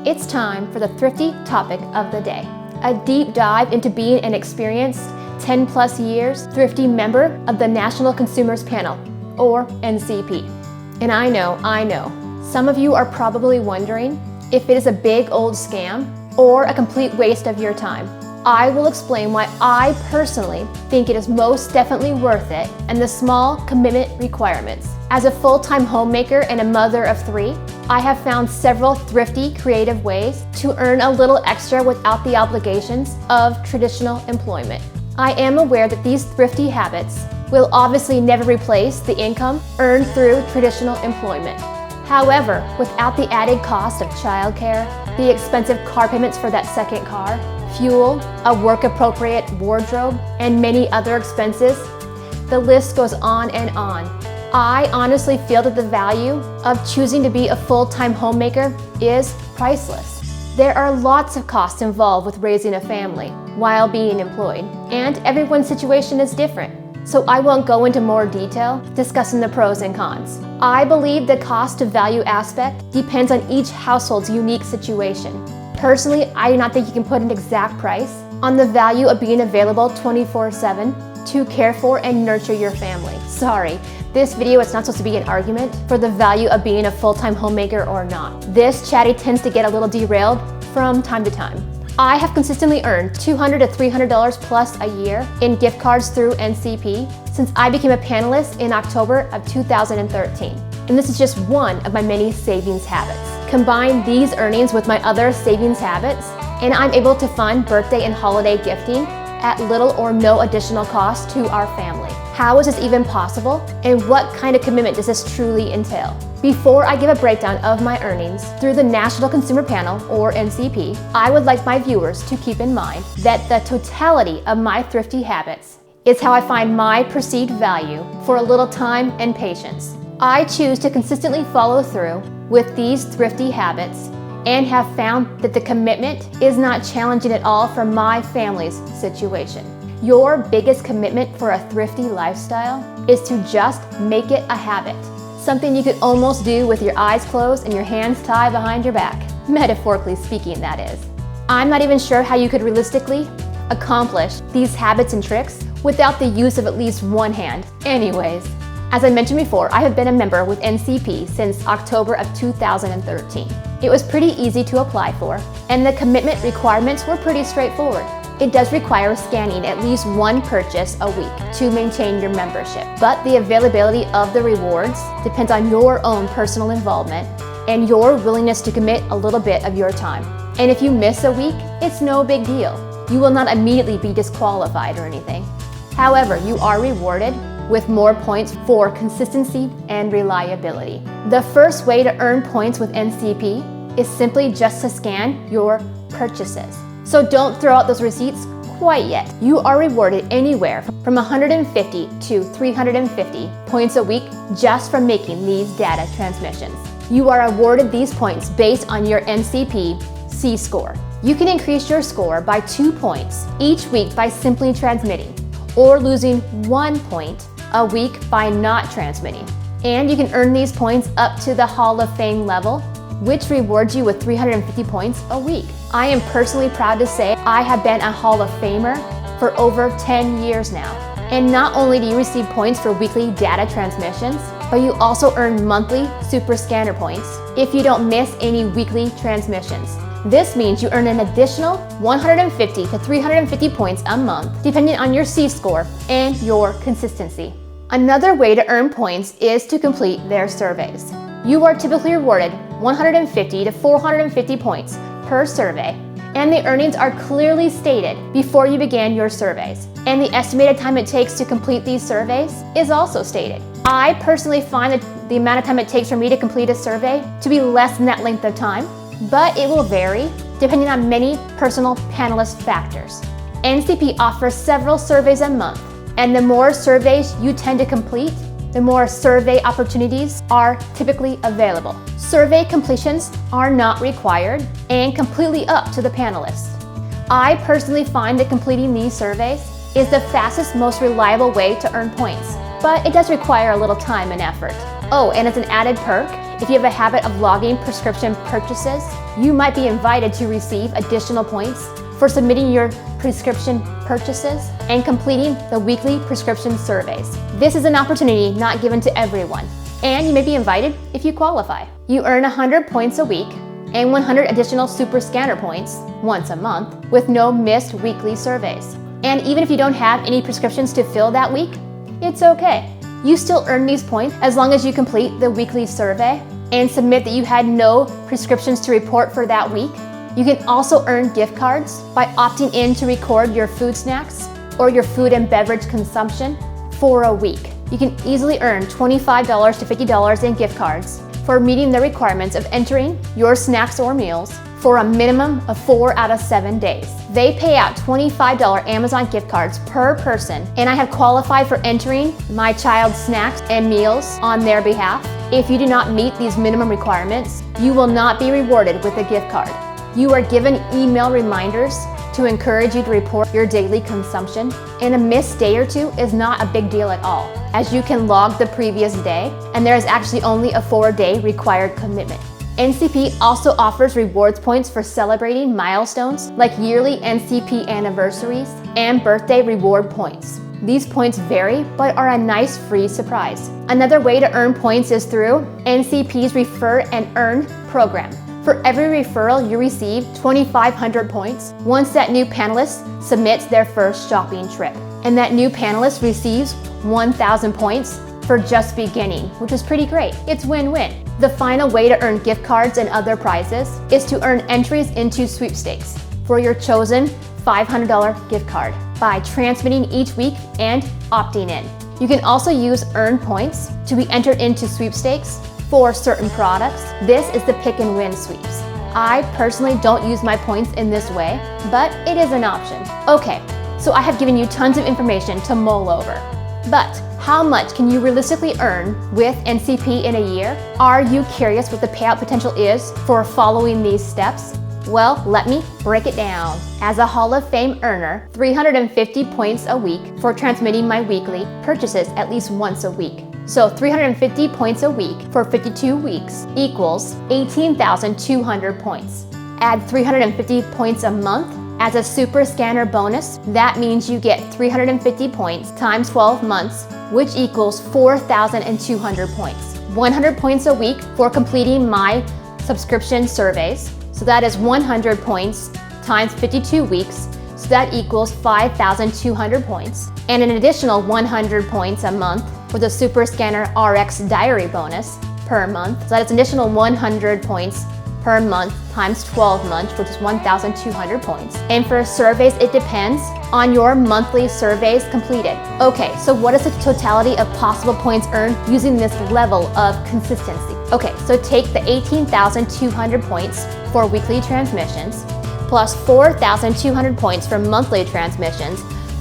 It's time for the thrifty topic of the day. A deep dive into being an experienced 10 plus years thrifty member of the National Consumers Panel, or NCP. And I know, some of you are probably wondering if it is a big old scam or a complete waste of your time. I will explain why I personally think it is most definitely worth it and the small commitment requirements. As a full-time homemaker and a mother of 3, I have found several thrifty, creative ways to earn a little extra without the obligations of traditional employment. I am aware that these thrifty habits will obviously never replace the income earned through traditional employment. However, without the added cost of childcare, the expensive car payments for that second car, fuel, a work-appropriate wardrobe, and many other expenses, the list goes on and on. I honestly feel that the value of choosing to be a full-time homemaker is priceless. There are lots of costs involved with raising a family while being employed, and everyone's situation is different. So I won't go into more detail discussing the pros and cons. I believe the cost to value aspect depends on each household's unique situation. Personally, I do not think you can put an exact price on the value of being available 24/7 to care for and nurture your family. Sorry, this video is not supposed to be an argument for the value of being a full-time homemaker or not. This chatty tends to get a little derailed from time to time. I have consistently earned $200 to $300 plus a year in gift cards through NCP since I became a panelist in October of 2013. And this is just one of my many savings habits. Combine these earnings with my other savings habits, and I'm able to fund birthday and holiday gifting at little or no additional cost to our family. How is this even possible, and what kind of commitment does this truly entail? Before I give a breakdown of my earnings through the National Consumer Panel, or NCP, I would like my viewers to keep in mind that the totality of my thrifty habits is how I find my perceived value for a little time and patience. I choose to consistently follow through with these thrifty habits and have found that the commitment is not challenging at all for my family's situation. Your biggest commitment for a thrifty lifestyle is to just make it a habit. Something you could almost do with your eyes closed and your hands tied behind your back. Metaphorically speaking, that is. I'm not even sure how you could realistically accomplish these habits and tricks without the use of at least one hand. Anyways, as I mentioned before, I have been a member with NCP since October of 2013. It was pretty easy to apply for, and the commitment requirements were pretty straightforward. It does require scanning at least one purchase a week to maintain your membership, but the availability of the rewards depends on your own personal involvement and your willingness to commit a little bit of your time. And if you miss a week, it's no big deal. You will not immediately be disqualified or anything. However, you are rewarded with more points for consistency and reliability. The first way to earn points with NCP is simply just to scan your purchases. So don't throw out those receipts quite yet. You are rewarded anywhere from 150 to 350 points a week just for making these data transmissions. You are awarded these points based on your NCP C-score. You can increase your score by 2 points each week by simply transmitting, or losing 1 point a week by not transmitting. And you can earn these points up to the Hall of Fame level, which rewards you with 350 points a week. I am personally proud to say I have been a Hall of Famer for over 10 years now. And not only do you receive points for weekly data transmissions, but you also earn monthly Super Scanner points if you don't miss any weekly transmissions. This means you earn an additional 150 to 350 points a month, depending on your C-score and your consistency. Another way to earn points is to complete their surveys. You are typically rewarded 150 to 450 points per survey, and the earnings are clearly stated before you begin your surveys. And the estimated time it takes to complete these surveys is also stated. I personally find that the amount of time it takes for me to complete a survey to be less than that length of time, but it will vary depending on many personal panelist factors. NCP offers several surveys a month, and the more surveys you tend to complete, the more survey opportunities are typically available. Survey completions are not required and completely up to the panelists. I personally find that completing these surveys is the fastest, most reliable way to earn points, but it does require a little time and effort. Oh, and as an added perk, if you have a habit of logging prescription purchases, You might be invited to receive additional points for submitting your prescription purchases and completing the weekly prescription surveys. This is an opportunity not given to everyone, and you may be invited if you qualify. You earn 100 points a week and 100 additional super scanner points once a month with no missed weekly surveys. And even if you don't have any prescriptions to fill that week, it's okay. You still earn these points as long as you complete the weekly survey and submit that you had no prescriptions to report for that week. You can also earn gift cards by opting in to record your food snacks or your food and beverage consumption for a week. You can easily earn $25 to $50 in gift cards for meeting the requirements of entering your snacks or meals for a minimum of 4 out of 7 days. They pay out $25 Amazon gift cards per person, and I have qualified for entering my child's snacks and meals on their behalf. If you do not meet these minimum requirements, you will not be rewarded with a gift card. You are given email reminders to encourage you to report your daily consumption, and a missed day or two is not a big deal at all, as you can log the previous day, and there is actually only a 4-day required commitment. NCP also offers rewards points for celebrating milestones like yearly NCP anniversaries and birthday reward points. These points vary, but are a nice free surprise. Another way to earn points is through NCP's Refer and Earn program. For every referral, you receive 2,500 points once that new panelist submits their first shopping trip. And that new panelist receives 1,000 points for just beginning, which is pretty great. It's win-win. The final way to earn gift cards and other prizes is to earn entries into Sweepstakes for your chosen $500 gift card by transmitting each week and opting in. You can also use earned points to be entered into Sweepstakes for certain products. This is the pick and win sweeps. I personally don't use my points in this way, but it is an option. Okay, so I have given you tons of information to mull over. But how much can you realistically earn with NCP in a year? Are you curious what the payout potential is for following these steps? Well, let me break it down. As a Hall of Fame earner, 350 points a week for transmitting my weekly purchases at least once a week. So 350 points a week for 52 weeks equals 18,200 points. Add 350 points a month as a super scanner bonus. That means you get 350 points times 12 months, which equals 4,200 points. 100 points a week for completing my subscription surveys. So that is 100 points times 52 weeks. So that equals 5,200 points. And an additional 100 points a month for the Super Scanner RX Diary bonus per month. So that's an additional 100 points per month times 12 months, which is 1,200 points. And for surveys, it depends on your monthly surveys completed. Okay, so what is the totality of possible points earned using this level of consistency? Okay, so take the 18,200 points for weekly transmissions, plus 4,200 points for monthly transmissions,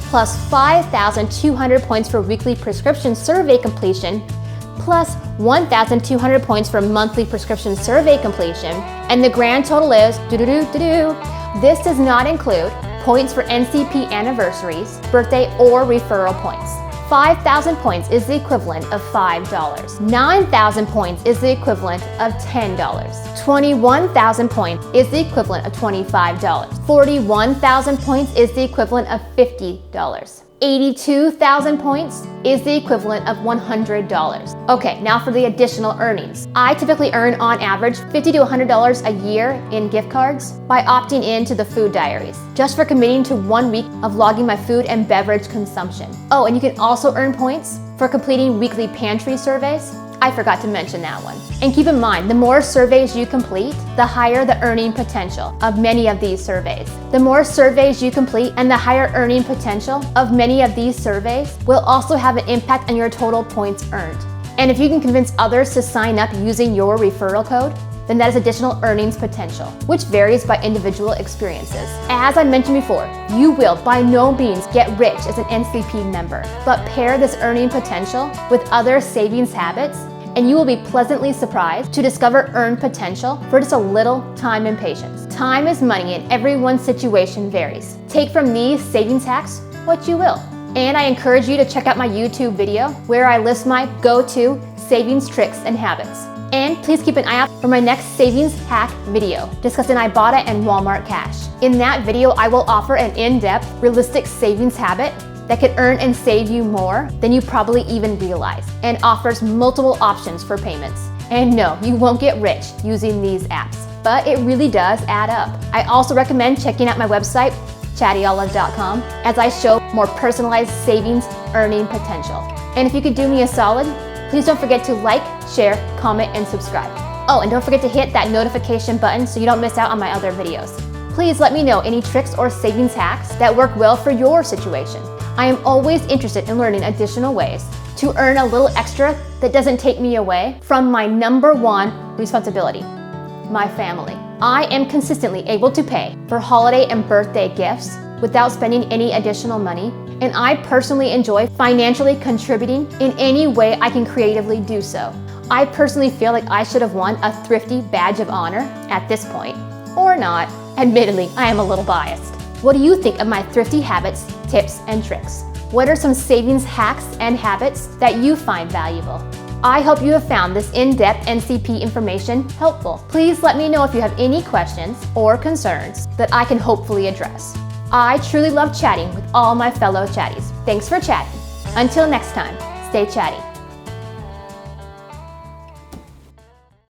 plus 5,200 points for weekly prescription survey completion, plus 1,200 points for monthly prescription survey completion, and the grand total is This does not include points for NCP anniversaries, birthday, or referral points. 5,000 points is the equivalent of $5. 9,000 points is the equivalent of $10. 21,000 points is the equivalent of $25. 41,000 points is the equivalent of $50. 82,000 points is the equivalent of $100. Okay, now for the additional earnings. I typically earn on average $50 to $100 a year in gift cards by opting into the food diaries, just for committing to 1 week of logging my food and beverage consumption. Oh, and you can also earn points for completing weekly pantry surveys. I forgot to mention that one. And keep in mind, the more surveys you complete, the higher the earning potential of many of these surveys. The more surveys you complete and the higher earning potential of many of these surveys will also have an impact on your total points earned. And if you can convince others to sign up using your referral code, then that is additional earnings potential, which varies by individual experiences. As I mentioned before, you will by no means get rich as an NCP member, but pair this earning potential with other savings habits, and you will be pleasantly surprised to discover earned potential for just a little time and patience. Time is money and everyone's situation varies. Take from these savings hacks what you will. And I encourage you to check out my YouTube video where I list my go-to savings tricks and habits. And please keep an eye out for my next savings hack video discussing Ibotta and Walmart Cash. In that video, I will offer an in-depth, realistic savings habit that could earn and save you more than you probably even realize, and offers multiple options for payments. And no, you won't get rich using these apps, but it really does add up. I also recommend checking out my website, chattyolive.com, as I show more personalized savings earning potential. And if you could do me a solid, please don't forget to like, share, comment, and subscribe. Oh, and don't forget to hit that notification button so you don't miss out on my other videos. Please let me know any tricks or savings hacks that work well for your situation. I am always interested in learning additional ways to earn a little extra that doesn't take me away from my number one responsibility, my family. I am consistently able to pay for holiday and birthday gifts without spending any additional money, and I personally enjoy financially contributing in any way I can creatively do so. I personally feel like I should have won a thrifty badge of honor at this point, or not. Admittedly, I am a little biased. What do you think of my thrifty habits, tips, and tricks? What are some savings hacks and habits that you find valuable? I hope you have found this in-depth NCP information helpful. Please let me know if you have any questions or concerns that I can hopefully address. I truly love chatting with all my fellow chatties. Thanks for chatting. Until next time, stay chatty.